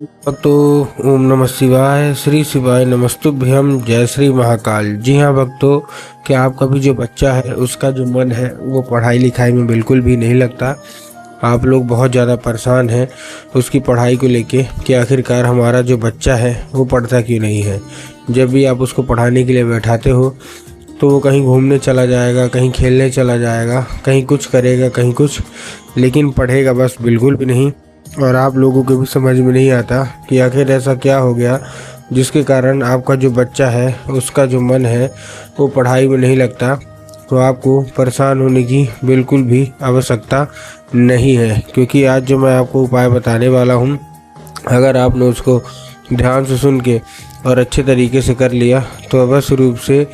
भक्तो ओम नमः शिवाय श्री शिवाय नमस्तुभ्यम जय श्री महाकाल। जी हाँ भक्तों, क्या आपका भी जो बच्चा है उसका जो मन है वो पढ़ाई लिखाई में बिल्कुल भी नहीं लगता। आप लोग बहुत ज़्यादा परेशान हैं उसकी पढ़ाई को लेके कि आखिरकार हमारा जो बच्चा है वो पढ़ता क्यों नहीं है। जब भी आप उसको पढ़ाने के लिए बैठाते हो तो वो कहीं घूमने चला जाएगा, कहीं खेलने चला जाएगा, कहीं कुछ करेगा, कहीं कुछ, लेकिन पढ़ेगा बस बिल्कुल भी नहीं। और आप लोगों को भी समझ में नहीं आता कि आखिर ऐसा क्या हो गया जिसके कारण आपका जो बच्चा है उसका जो मन है वो पढ़ाई में नहीं लगता। तो आपको परेशान होने की बिल्कुल भी आवश्यकता नहीं है, क्योंकि आज जो मैं आपको उपाय बताने वाला हूँ, अगर आपने उसको ध्यान से सुन के और अच्छे तरीके से कर लिया तो अवश्य रूप से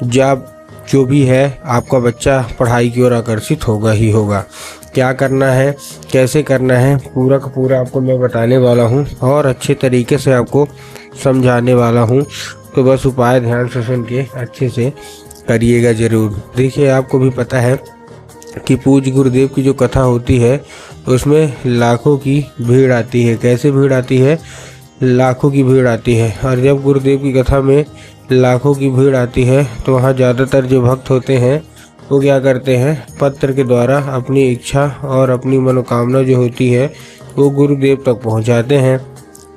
जब जो भी है आपका बच्चा पढ़ाई की ओर आकर्षित होगा ही होगा। क्या करना है, कैसे करना है, पूरा का पूरा आपको मैं बताने वाला हूँ और अच्छे तरीके से आपको समझाने वाला हूँ। तो बस उपाय ध्यान से सुन के अच्छे से करिएगा ज़रूर। देखिए, आपको भी पता है कि पूज्य गुरुदेव की जो कथा होती है उसमें लाखों की भीड़ आती है। कैसे भीड़ आती है? लाखों की भीड़ आती है। और जब गुरुदेव की कथा में लाखों की भीड़ आती है तो वहाँ ज़्यादातर जो भक्त होते हैं वो क्या करते हैं, पत्र के द्वारा अपनी इच्छा और अपनी मनोकामना जो होती है वो गुरुदेव तक पहुँचाते हैं।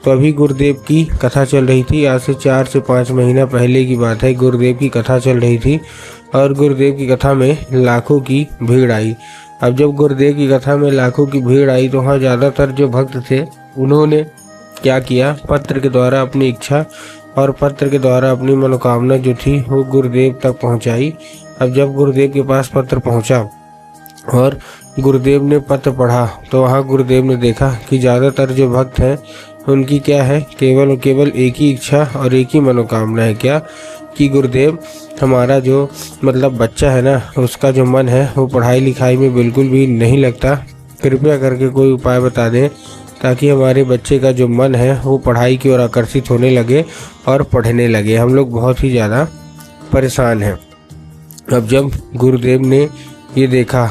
तो अभी गुरुदेव की कथा चल रही थी, आज से 4 से 5 महीना पहले की बात है। गुरुदेव की कथा चल रही थी और गुरुदेव की कथा में लाखों की भीड़ आई। अब जब गुरुदेव की कथा में लाखों की भीड़ आई तो वहाँ ज़्यादातर जो भक्त थे उन्होंने क्या किया, पत्र के द्वारा अपनी इच्छा और पत्र के द्वारा अपनी मनोकामना जो थी वो गुरुदेव तक पहुंचाई। अब जब गुरुदेव के पास पत्र पहुंचा और गुरुदेव ने पत्र पढ़ा तो वहाँ गुरुदेव ने देखा कि ज़्यादातर जो भक्त हैं उनकी क्या है, केवल और केवल एक ही इच्छा और एक ही मनोकामना है। क्या कि गुरुदेव, हमारा जो बच्चा है ना उसका जो मन है वो पढ़ाई लिखाई में बिल्कुल भी नहीं लगता। कृपया करके कोई उपाय बता दें ताकि हमारे बच्चे का जो मन है वो पढ़ाई की ओर आकर्षित होने लगे और पढ़ने लगे। हम लोग बहुत ही ज़्यादा परेशान हैं। अब जब गुरुदेव ने ये देखा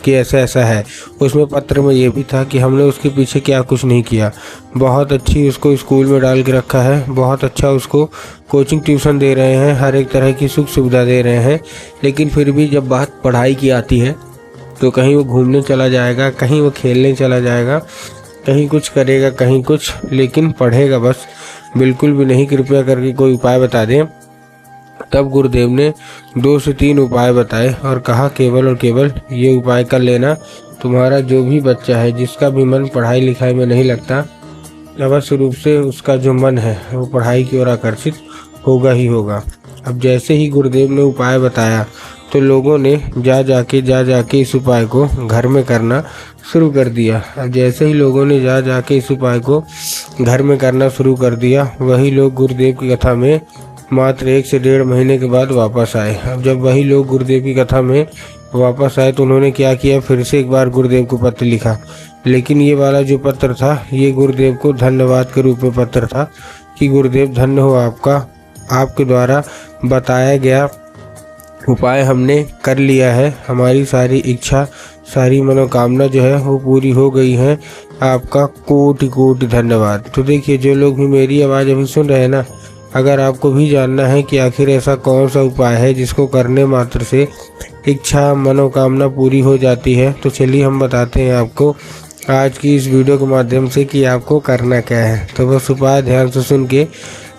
कि ऐसा ऐसा है, उसमें पत्र में ये भी था कि हमने उसके पीछे क्या कुछ नहीं किया, बहुत अच्छी उसको स्कूल में डाल के रखा है, बहुत अच्छा उसको कोचिंग ट्यूशन दे रहे हैं, हर एक तरह की सुख सुविधा दे रहे हैं, लेकिन फिर भी जब बात पढ़ाई की आती है तो कहीं वो घूमने चला जाएगा, कहीं वो खेलने चला जाएगा, कहीं कुछ करेगा, कहीं कुछ, लेकिन पढ़ेगा बस बिल्कुल भी नहीं। कृपया करके कोई उपाय बता दें। तब गुरुदेव ने 2 से 3 उपाय बताए और कहा केवल और केवल ये उपाय कर लेना, तुम्हारा जो भी बच्चा है जिसका भी मन पढ़ाई लिखाई में नहीं लगता, अवश्य रूप से उसका जो मन है वो पढ़ाई की ओर आकर्षित होगा ही होगा। अब जैसे ही गुरुदेव ने उपाय बताया तो लोगों ने जा जाके इस उपाय को घर में करना शुरू कर दिया। अब जैसे ही लोगों ने जा जाके इस उपाय को घर में करना शुरू कर दिया, वही लोग गुरुदेव की कथा में मात्र 1 से 1.5 महीने के बाद वापस आए। अब जब वही लोग गुरुदेव की कथा में वापस आए तो उन्होंने क्या किया, फिर से एक बार गुरुदेव को पत्र लिखा। लेकिन ये वाला जो पत्र था ये गुरुदेव को धन्यवाद के रूप में पत्र था कि गुरुदेव धन्य हो आपका, आपके द्वारा बताया गया उपाय हमने कर लिया है, हमारी सारी इच्छा सारी मनोकामना जो है वो पूरी हो गई है, आपका कोटि कोटि धन्यवाद। तो देखिए, जो लोग भी मेरी आवाज़ अभी सुन रहे हैं ना, अगर आपको भी जानना है कि आखिर ऐसा कौन सा उपाय है जिसको करने मात्र से इच्छा मनोकामना पूरी हो जाती है, तो चलिए हम बताते हैं आपको आज की इस वीडियो के माध्यम से कि आपको करना क्या है। तो बस उपाय ध्यान से सुन के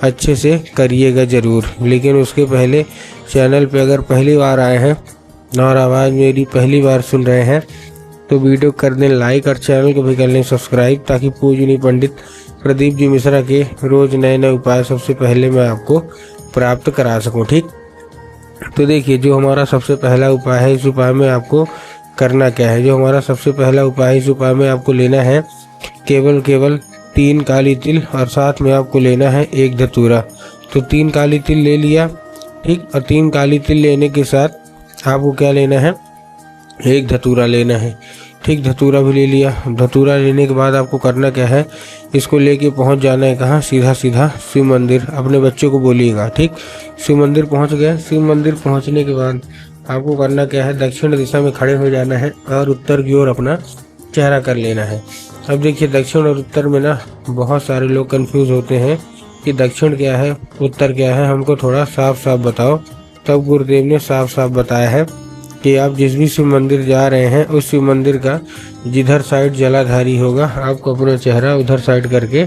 अच्छे से करिएगा ज़रूर। लेकिन उसके पहले चैनल पे अगर पहली बार आए हैं और आवाज़ मेरी पहली बार सुन रहे हैं तो वीडियो कर दें लाइक और चैनल को भी कर लें सब्सक्राइब, ताकि पूजनीय पंडित प्रदीप जी मिश्रा के रोज़ नए नए उपाय सबसे पहले मैं आपको प्राप्त करा सकूं। ठीक, तो देखिए, जो हमारा सबसे पहला उपाय है, इस उपाय में आपको करना क्या है। जो हमारा सबसे पहला उपाय है, इस उपाय में आपको लेना है केवल 3 काली तिल और साथ में आपको लेना है 1 धतूरा। तो 3 काली तिल ले लिया, ठीक, और 3 काली तिल लेने के साथ आपको क्या लेना है, 1 धतूरा लेना है, ठीक, धतूरा भी ले लिया। धतूरा लेने के बाद आपको करना क्या है, इसको लेके पहुंच जाना है कहाँ, सीधा सीधा शिव मंदिर। अपने बच्चों को बोलिएगा, ठीक, शिव मंदिर पहुंच गए। शिव मंदिर पहुंचने के बाद आपको करना क्या है, दक्षिण दिशा में खड़े हो जाना है और उत्तर की ओर अपना चेहरा कर लेना है। अब देखिए दक्षिण और उत्तर में ना बहुत सारे लोग कंफ्यूज होते हैं कि दक्षिण क्या है उत्तर क्या है, हमको थोड़ा साफ साफ बताओ। तब गुरुदेव ने साफ साफ बताया है कि आप जिस भी शिव मंदिर जा रहे हैं उस शिव मंदिर का जिधर साइड जलाधारी होगा आपको अपना चेहरा उधर साइड करके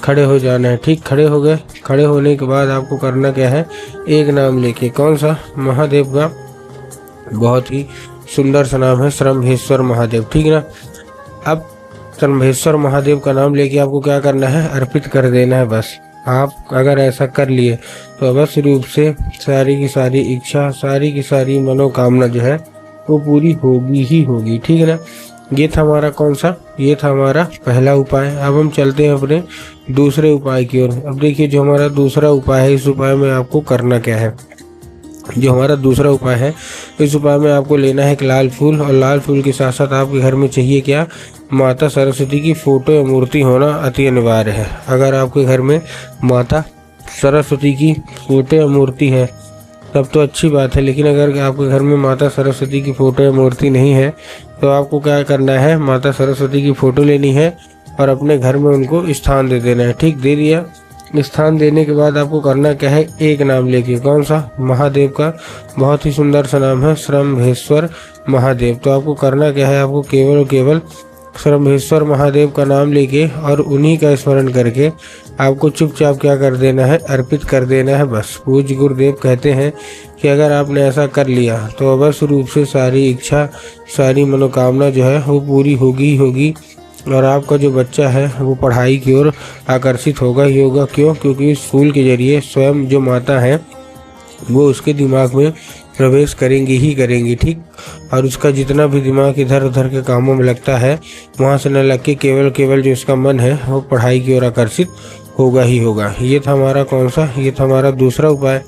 खड़े हो जाना है। ठीक, खड़े हो गए। खड़े होने के बाद आपको करना क्या है, एक नाम लेके, कौन सा, महादेव का बहुत ही सुंदर सा नाम है श्रम्भेश्वर महादेव। ठीक ना। अब श्रम्भेश्वर महादेव का नाम लेके आपको क्या करना है, अर्पित कर देना है बस। आप अगर ऐसा कर लिए तो अवश्य रूप से सारी की सारी इच्छा, सारी की सारी मनोकामना जो है वो पूरी होगी ही होगी। ठीक है ना। ये था हमारा कौन सा, ये था हमारा पहला उपाय। अब हम चलते हैं अपने दूसरे उपाय की ओर। अब देखिए जो हमारा दूसरा उपाय है, इस उपाय में आपको करना क्या है। जो हमारा दूसरा उपाय है, इस उपाय में आपको लेना है एक लाल फूल, और लाल फूल के साथ साथ आपके घर में चाहिए क्या, माता सरस्वती की फोटो या मूर्ति होना अति अनिवार्य है। अगर आपके घर में माता सरस्वती की फोटो या मूर्ति है तब तो अच्छी बात है, लेकिन अगर आपके घर में माता सरस्वती की फोटो या मूर्ति नहीं है तो आपको क्या करना है, माता सरस्वती की फोटो लेनी है और अपने घर में उनको स्थान दे देना है। ठीक, दे दिया। स्थान देने के बाद आपको करना क्या है, एक नाम लेके, कौन सा, महादेव का बहुत ही सुंदर सा नाम है श्रम्भेश्वर महादेव। तो आपको करना क्या है, आपको केवल और केवल श्रम्भेश्वर महादेव का नाम लेके और उन्हीं का स्मरण करके आपको चुपचाप क्या कर देना है, अर्पित कर देना है बस। पूज्य गुरुदेव कहते हैं कि अगर आपने ऐसा कर लिया तो अवश्य रूप से सारी इच्छा, सारी मनोकामना जो है वो पूरी होगी ही होगी, और आपका जो बच्चा है वो पढ़ाई की ओर आकर्षित होगा ही होगा। क्यों? क्योंकि इस फूल के जरिए स्वयं जो माता है वो उसके दिमाग में प्रवेश करेंगी ही करेंगी। ठीक, और उसका जितना भी दिमाग इधर उधर के कामों में लगता है वहाँ से न लग के केवल जो उसका मन है वो पढ़ाई की ओर आकर्षित होगा ही होगा। ये था हमारा कौन सा, ये था हमारा दूसरा उपाय।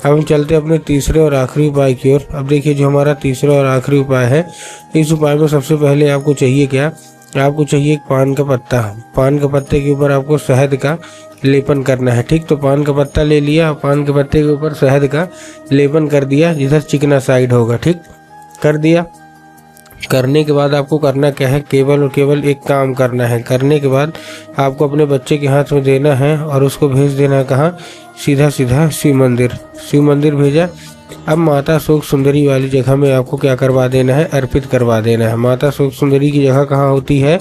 अब हम चलते अपने तीसरे और आखिरी उपाय की ओर। अब देखिए जो हमारा तीसरा और आखिरी उपाय है, इस उपाय में सबसे पहले आपको चाहिए क्या, आपको चाहिए एक पान का पत्ता। पान के पत्ते के ऊपर आपको शहद का लेपन करना है। ठीक, तो पान का पत्ता ले लिया, पान के पत्ते के ऊपर शहद का लेपन कर दिया जिधर चिकना साइड होगा। ठीक, कर दिया। करने के बाद आपको करना क्या है, केवल और केवल एक काम करना है। करने के बाद आपको अपने बच्चे के हाथ में देना है और उसको भेज देना है कहाँ, सीधा सीधा शिव मंदिर। शिव मंदिर भेजा। अब माता शोक सुंदरी वाली जगह में आपको क्या करवा देना है, अर्पित करवा देना है। माता शोक सुंदरी की जगह कहाँ होती है,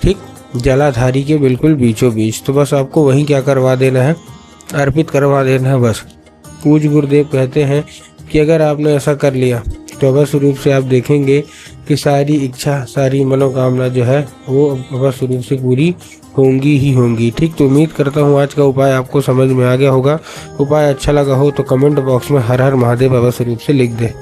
ठीक, जलाधारी के बिल्कुल बीचों बीच। तो बस आपको वहीं क्या करवा देना है, अर्पित करवा देना है बस। पूज्य गुरुदेव कहते हैं कि अगर आपने ऐसा कर लिया तो अवश्य रूप से आप देखेंगे कि सारी इच्छा, सारी मनोकामना जो है वो अवश्य रूप से पूरी होंगी ही होंगी। ठीक, तो उम्मीद करता हूँ आज का उपाय आपको समझ में आ गया होगा। उपाय अच्छा लगा हो तो कमेंट बॉक्स में हर हर महादेव अवश्य रूप से लिख दे।